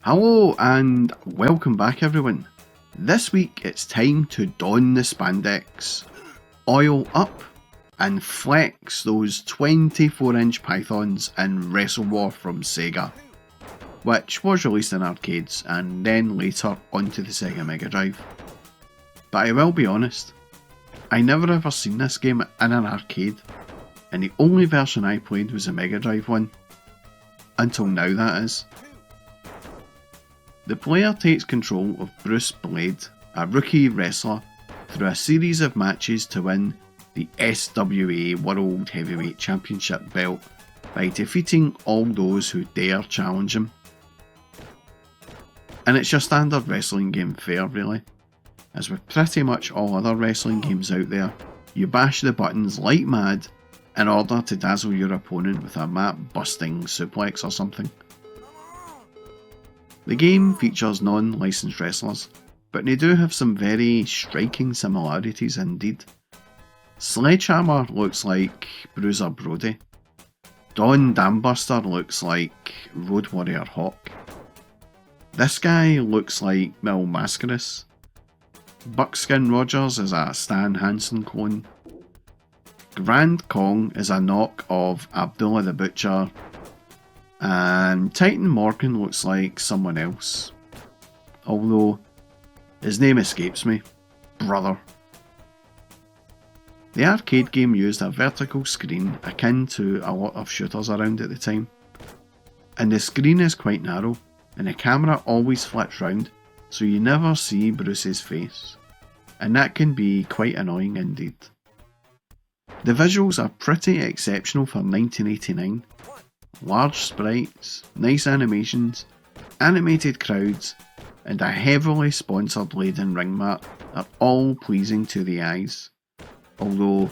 Hello and welcome back everyone. This week it's time to don the spandex, oil up and flex those 24-inch pythons in Wrestle War from Sega, which was released in arcades and then later onto the Sega Megadrive. But I will be honest, I never ever seen this game in an arcade, and the only version I played was the Megadrive one. Until now, that is. The player takes control of Bruce Blade, a rookie wrestler, through a series of matches to win the SWA World Heavyweight Championship belt by defeating all those who dare challenge him. And it's your standard wrestling game fare really. As with pretty much all other wrestling games out there, you bash the buttons like mad in order to dazzle your opponent with a map-busting suplex or something. The game features non-licensed wrestlers, but they do have some very striking similarities indeed. Sledgehammer looks like Bruiser Brody. Don Dambuster looks like Road Warrior Hawk. This guy looks like Mil Mascaris. Buckskin Rogers is a Stan Hansen clone. Grand Kong is a knock of Abdullah the Butcher. And Titan Morgan looks like someone else, although his name escapes me. Brother. The arcade game used a vertical screen akin to a lot of shooters around at the time, and the screen is quite narrow and the camera always flips round so you never see Bruce's face, and that can be quite annoying indeed. The visuals are pretty exceptional for 1989. Large sprites, nice animations, animated crowds, and a heavily sponsored laden ring mat are all pleasing to the eyes, although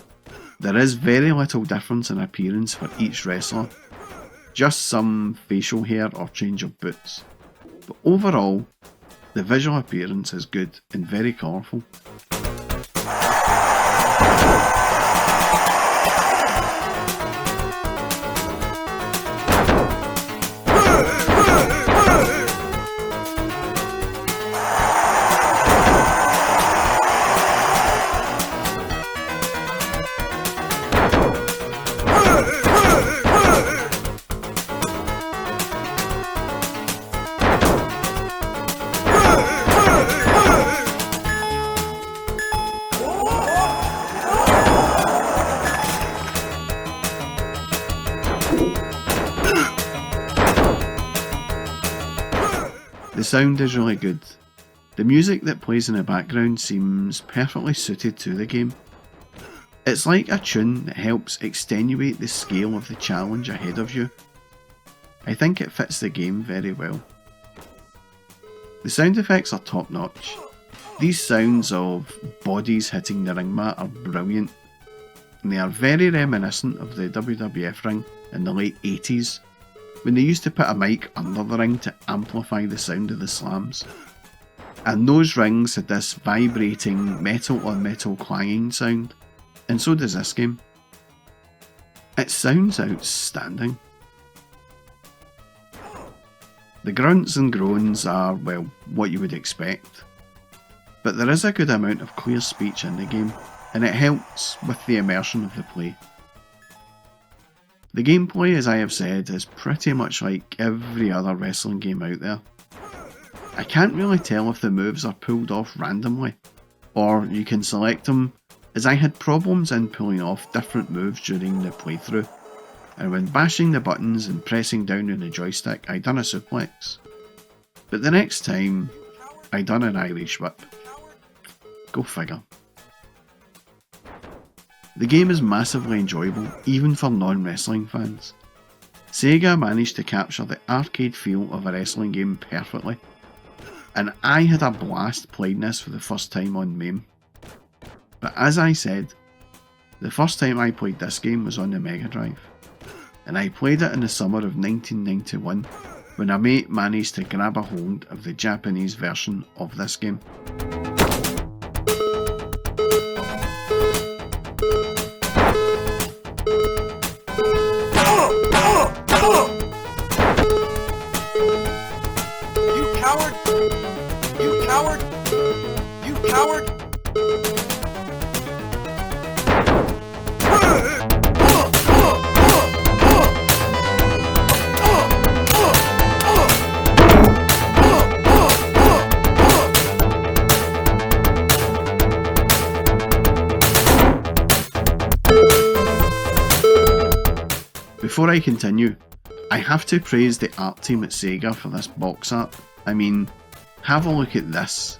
there is very little difference in appearance for each wrestler, just some facial hair or change of boots, but overall the visual appearance is good and very colourful. The sound is really good. The music that plays in the background seems perfectly suited to the game. It's like a tune that helps extenuate the scale of the challenge ahead of you. I think it fits the game very well. The sound effects are top notch. These sounds of bodies hitting the ring mat are brilliant, and they are very reminiscent of the WWF ring in the late 80s, when they used to put a mic under the ring to amplify the sound of the slams. And those rings had this vibrating metal on metal clanging sound, and so does this game. It sounds outstanding. The grunts and groans are, well, what you would expect, but there is a good amount of clear speech in the game, and it helps with the immersion of the play. The gameplay, as I have said, is pretty much like every other wrestling game out there. I can't really tell if the moves are pulled off randomly, or you can select them, as I had problems in pulling off different moves during the playthrough, and when bashing the buttons and pressing down on the joystick I done a suplex, but the next time I done an Irish whip. Go figure. The game is massively enjoyable, even for non-wrestling fans. Sega managed to capture the arcade feel of a wrestling game perfectly, and I had a blast playing this for the first time on MAME. But as I said, the first time I played this game was on the Megadrive, and I played it in the summer of 1991 when a mate managed to grab a hold of the Japanese version of this game. You Before I continue, I have to praise the art team at Sega for this box art. I mean, have a look at this,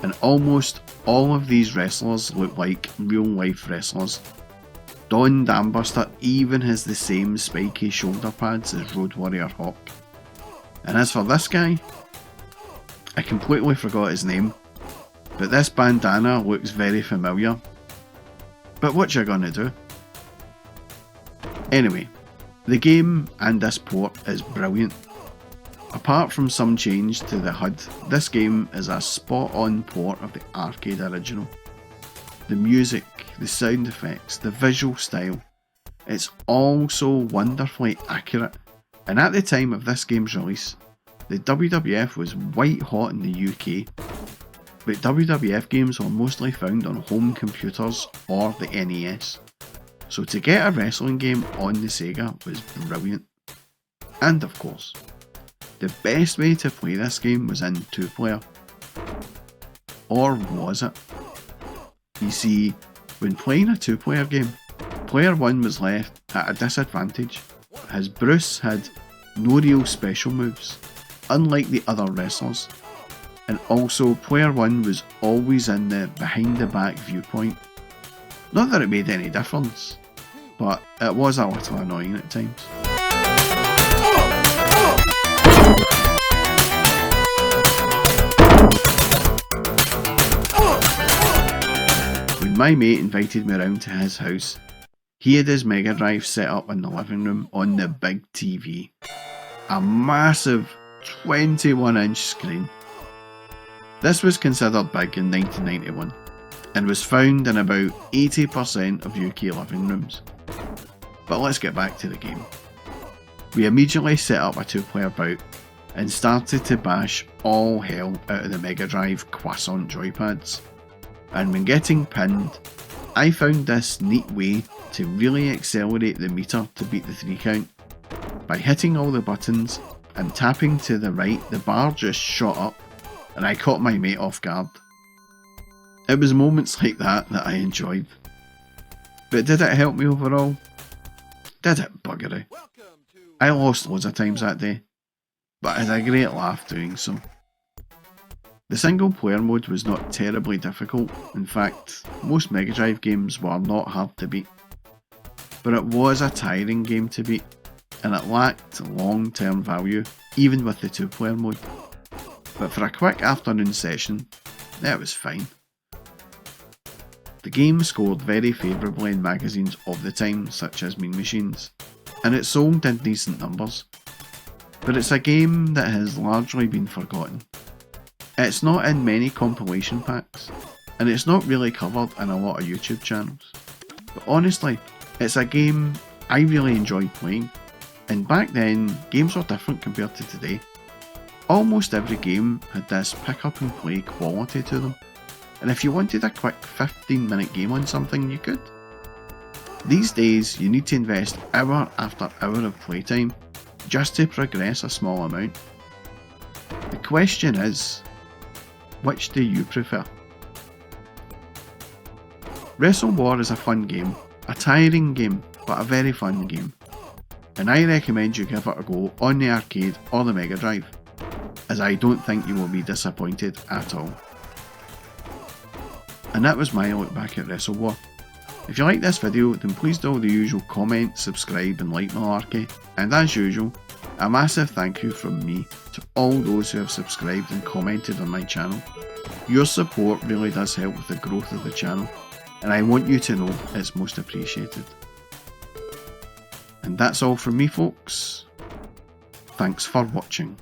and almost all of these wrestlers look like real life wrestlers. Don Dambuster even has the same spiky shoulder pads as Road Warrior Hawk. And as for this guy, I completely forgot his name, but this bandana looks very familiar. But what you gonna do? Anyway, the game and this port is brilliant. Apart from some change to the HUD, this game is a spot on port of the arcade original. The music, the sound effects, the visual style, it's all so wonderfully accurate, and at the time of this game's release, the WWF was white hot in the UK, but WWF games were mostly found on home computers or the NES. So to get a wrestling game on the Sega was brilliant. And of course, the best way to play this game was in 2-player. Or was it? You see, when playing a 2-player game, player 1 was left at a disadvantage, as Bruce had no real special moves, unlike the other wrestlers. And also, player 1 was always in the behind the back viewpoint. Not that it made any difference, but it was a little annoying at times. When my mate invited me around to his house, he had his Megadrive set up in the living room on the big TV. A massive 21-inch screen. This was considered big in 1991 and was found in about 80% of UK living rooms. But let's get back to the game. We immediately set up a 2-player bout and started to bash all hell out of the Megadrive Croissant joypads. And when getting pinned, I found this neat way to really accelerate the meter to beat the 3 count. By hitting all the buttons and tapping to the right, the bar just shot up and I caught my mate off guard. It was moments like that I enjoyed. But did it help me overall? Did it, buggery? I lost loads of times that day, but I had a great laugh doing so. The single player mode was not terribly difficult. In fact, most Mega Drive games were not hard to beat. But it was a tiring game to beat, and it lacked long-term value, even with the 2-player mode. But for a quick afternoon session, it was fine. The game scored very favourably in magazines of the time, such as Mean Machines, and it sold in decent numbers. But it's a game that has largely been forgotten. It's not in many compilation packs, and it's not really covered in a lot of YouTube channels. But honestly, it's a game I really enjoyed playing, and back then, games were different compared to today. Almost every game had this pick up and play quality to them, and if you wanted a quick 15-minute game on something, you could. These days, you need to invest hour after hour of playtime just to progress a small amount. The question is, which do you prefer? Wrestle War is a fun game, a tiring game, but a very fun game, and I recommend you give it a go on the arcade or the Mega Drive, as I don't think you will be disappointed at all. And that was my look back at Wrestle War. If you like this video, then please do all the usual comment, subscribe and like malarkey, and as usual, a massive thank you from me to all those who have subscribed and commented on my channel. Your support really does help with the growth of the channel, and I want you to know it's most appreciated. And that's all from me, folks. Thanks for watching.